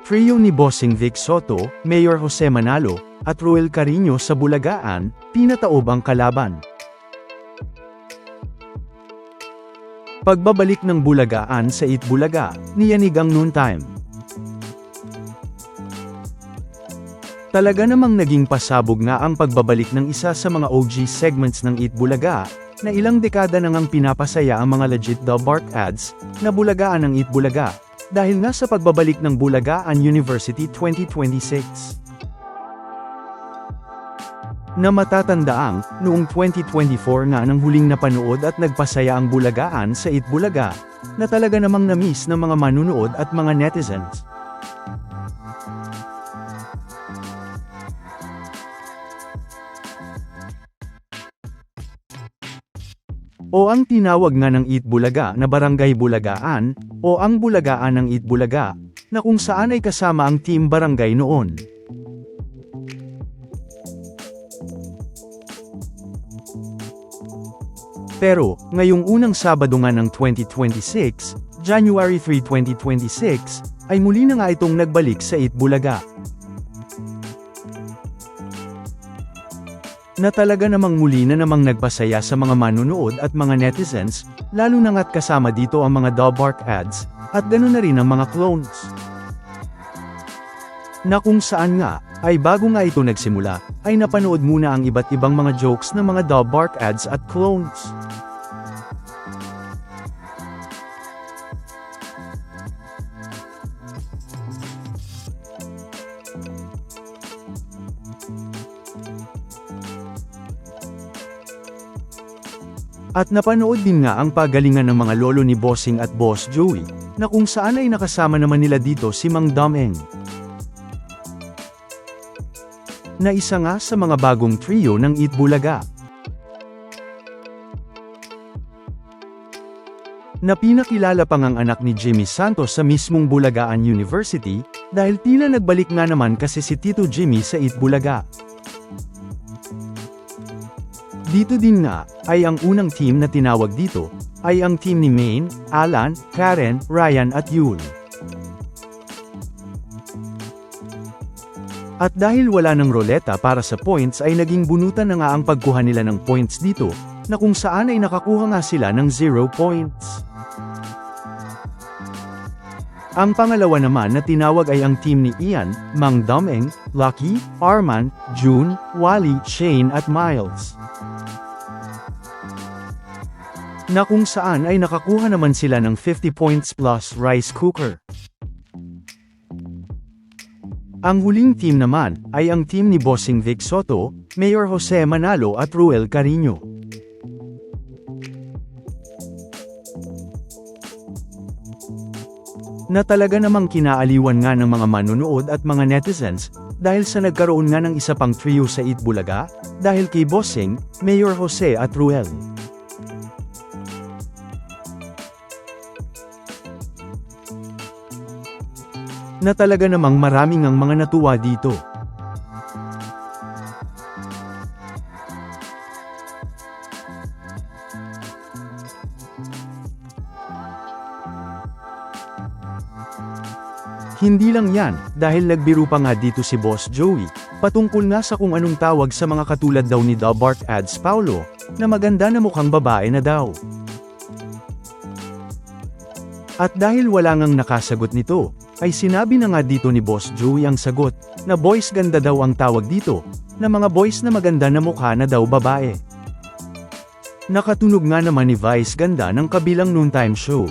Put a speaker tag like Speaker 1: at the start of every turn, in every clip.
Speaker 1: Trio ni Bossing Vic Soto, Mayor Jose Manalo, at Ruel Carino sa Bulagaan, pinataob ang kalaban. Pagbabalik ng Bulagaan sa Itbulaga, niyanig ang noontime. Talaga namang naging pasabog nga ang pagbabalik ng isa sa mga OG segments ng Itbulaga, na ilang dekada na ngang pinapasaya ang mga legit The Bark ads, na Bulagaan ng Itbulaga, dahil nga sa pagbabalik ng Bulagaan University 2026. Na matatandaang, noong 2024 nga nang huling napanood at nagpasaya ang Bulagaan sa Itbulaga, na talaga namang na-miss ng mga manunood at mga netizens. O ang tinawag nga ng Itbulaga na Barangay Bulagaan, o ang Bulagaan ng Itbulaga, na kung saan ay kasama ang team barangay noon. Pero, ngayong unang Sabado nga ng 2026, January 3, 2026, ay muli na nga itong nagbalik sa Itbulaga. Na talaga namang muli na namang nagpasaya sa mga manunood at mga netizens, lalo na nga't kasama dito ang mga The Bark ads, at ganoon na rin ang mga clones. Na kung saan nga, ay bago nga ito nagsimula, ay napanood muna ang iba't ibang mga jokes ng mga The Bark ads at clones. At napanood din nga ang pagalingan ng mga lolo ni Bossing at Boss Joey, na kung saan ay nakasama naman nila dito si Mang Domeng. Na isa nga sa mga bagong trio ng Itbulaga. Na pinakilala pa ngang anak ni Jimmy Santos sa mismong Bulagaan University, dahil tila nagbalik nga naman kasi si Tito Jimmy sa Itbulaga. Dito din nga, ay ang unang team na tinawag dito, ay ang team ni Maine, Alan, Karen, Ryan at Yul. At dahil wala ng roleta para sa points ay naging bunutan na nga ang pagkuha nila ng points dito, na kung saan ay nakakuha nga sila ng 0 points. Ang pangalawa naman na tinawag ay ang team ni Ian, Mang Domeng, Lucky, Arman, June, Wally, Shane at Miles. Na kung saan ay nakakuha naman sila ng 50 points plus rice cooker. Ang huling team naman, ay ang team ni Bossing Vic Soto, Mayor Jose Manalo at Ruel Carino. Na talaga namang kinaaliwan nga ng mga manunood at mga netizens, dahil sa nagkaroon nga ng isa pang trio sa Itbulaga, dahil kay Bossing, Mayor Jose at Ruel. Na talaga namang maraming ang mga natuwa dito. Hindi lang yan, dahil nagbiro pa nga dito si Boss Joey, patungkol nga sa kung anong tawag sa mga katulad daw ni The Bark ads Paulo, na maganda na mukhang babae na daw. At dahil wala ngang nakasagot nito, ay sinabi na nga dito ni Boss Joey ang sagot, na boys ganda daw ang tawag dito, na mga boys na maganda na mukha na daw babae. Nakatunog nga naman ni Vice Ganda ng kabilang noontime show.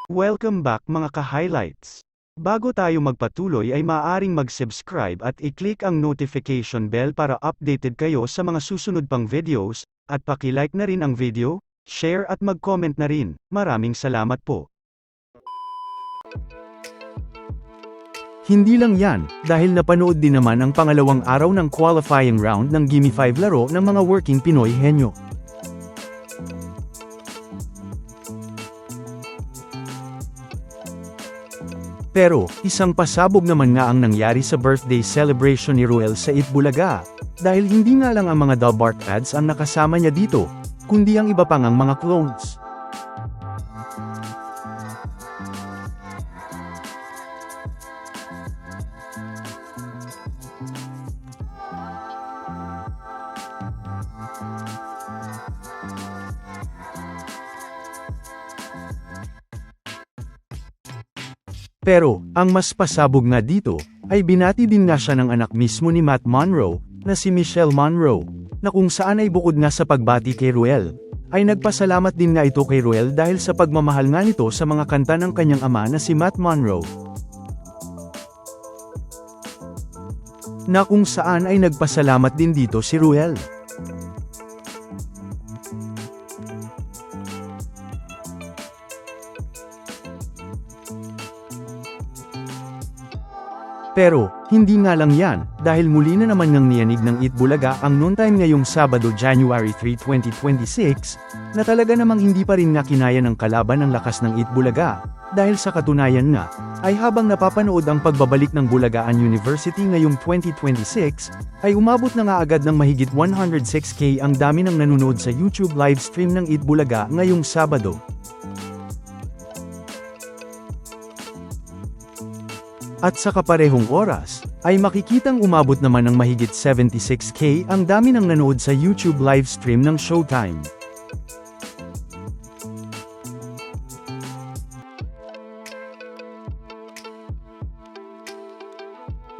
Speaker 1: Welcome back mga ka-highlights. Bago tayo magpatuloy ay maaaring mag-subscribe at i-click ang notification bell para updated kayo sa mga susunod pang videos, at paki-like na rin ang video, share at mag-comment na rin. Maraming salamat po. Hindi lang yan, dahil napanood din naman ang pangalawang araw ng qualifying round ng Gimme 5 laro ng mga working Pinoy henyo. Pero, isang pasabog naman nga ang nangyari sa birthday celebration ni Ruel sa Itbulaga, dahil hindi nga lang ang mga The Bark ads ang nakasama niya dito, kundi ang iba pang mga clones. Pero, ang mas pasabog nga dito, ay binati din nga siya ng anak mismo ni Matt Monroe, na si Michelle Monroe, na kung saan ay bukod nga sa pagbati kay Ruel, ay nagpasalamat din nga ito kay Ruel dahil sa pagmamahal nga nito sa mga kanta ng kanyang ama na si Matt Monroe. Na kung saan ay nagpasalamat din dito si Ruel. Pero, hindi nga lang yan, dahil muli na naman ngang niyanig ng Itbulaga ang noontime ngayong Sabado January 3, 2026, na talaga namang hindi pa rin nga kinaya ng kalaban ang lakas ng Itbulaga, dahil sa katunayan nga, ay habang napapanood ang pagbabalik ng Bulagaan University ngayong 2026, ay umabot na nga agad ng mahigit 106K ang dami ng nanonood sa YouTube livestream ng Itbulaga ngayong Sabado. At sa kaparehong oras, ay makikitang umabot naman ng mahigit 76K ang dami ng nanood sa YouTube livestream ng Showtime.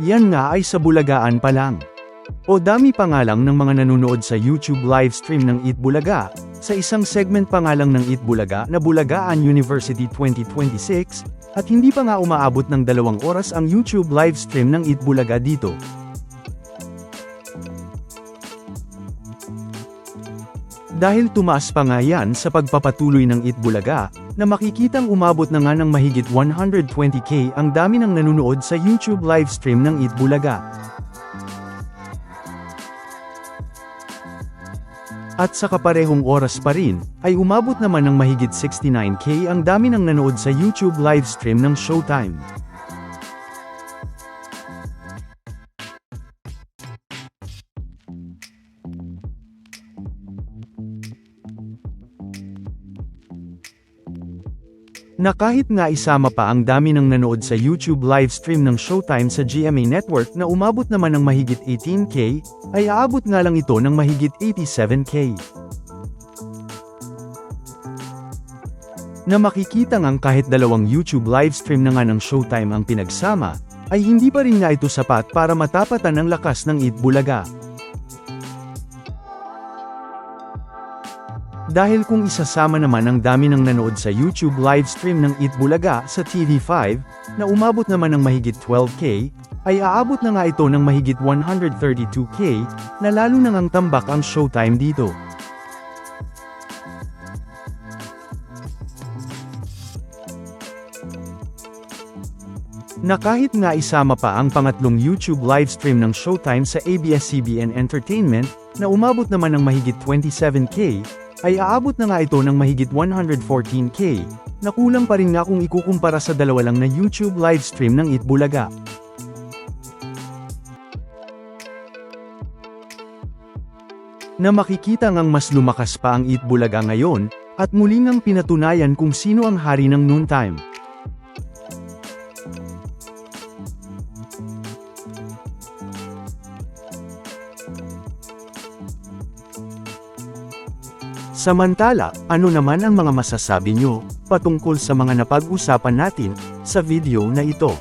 Speaker 1: Yan nga ay sa Bulagaan pa lang. O dami pa nga lang ng mga nanonood sa YouTube livestream ng Itbulaga, sa isang segment pa nga lang ng Itbulaga na Bulagaan University 2026, at hindi pa nga umaabot ng 2 oras ang YouTube livestream ng Itbulaga dito. Dahil tumaas pa nga yan sa pagpapatuloy ng Itbulaga, na makikitang umabot na nga ng mahigit 120K ang dami ng nanonood sa YouTube livestream ng Itbulaga. At sa kaparehong oras pa rin, ay umabot naman ng mahigit 69K ang dami ng nanood sa YouTube livestream ng Showtime. Na kahit nga isama pa ang dami ng nanood sa YouTube livestream ng Showtime sa GMA Network na umabot naman ng mahigit 18K, ay aabot nga lang ito ng mahigit 87K. Na makikita ngang kahit 2 YouTube livestream na nga ng Showtime ang pinagsama, ay hindi pa rin nga ito sapat para matapatan ang lakas ng Itbulaga. Dahil kung isasama naman ang dami ng nanood sa YouTube livestream ng Itbulaga sa TV5, na umabot naman ng mahigit 12K, ay aabot na nga ito ng mahigit 132K, na lalo na ngang tambak ang Showtime dito. Na kahit nga isama pa ang pangatlong YouTube livestream ng Showtime sa ABS-CBN Entertainment, na umabot naman ng mahigit 27K, ay aabot na nga ito ng mahigit 114K, na kulang pa rin nga kung ikukumpara sa 2 lang na YouTube livestream ng Itbulaga. Na makikita ngang mas lumakas pa ang Itbulaga ngayon, at muli ngang pinatunayan kung sino ang hari ng noontime. Samantala, ano naman ang mga masasabi nyo patungkol sa mga napag-usapan natin sa video na ito?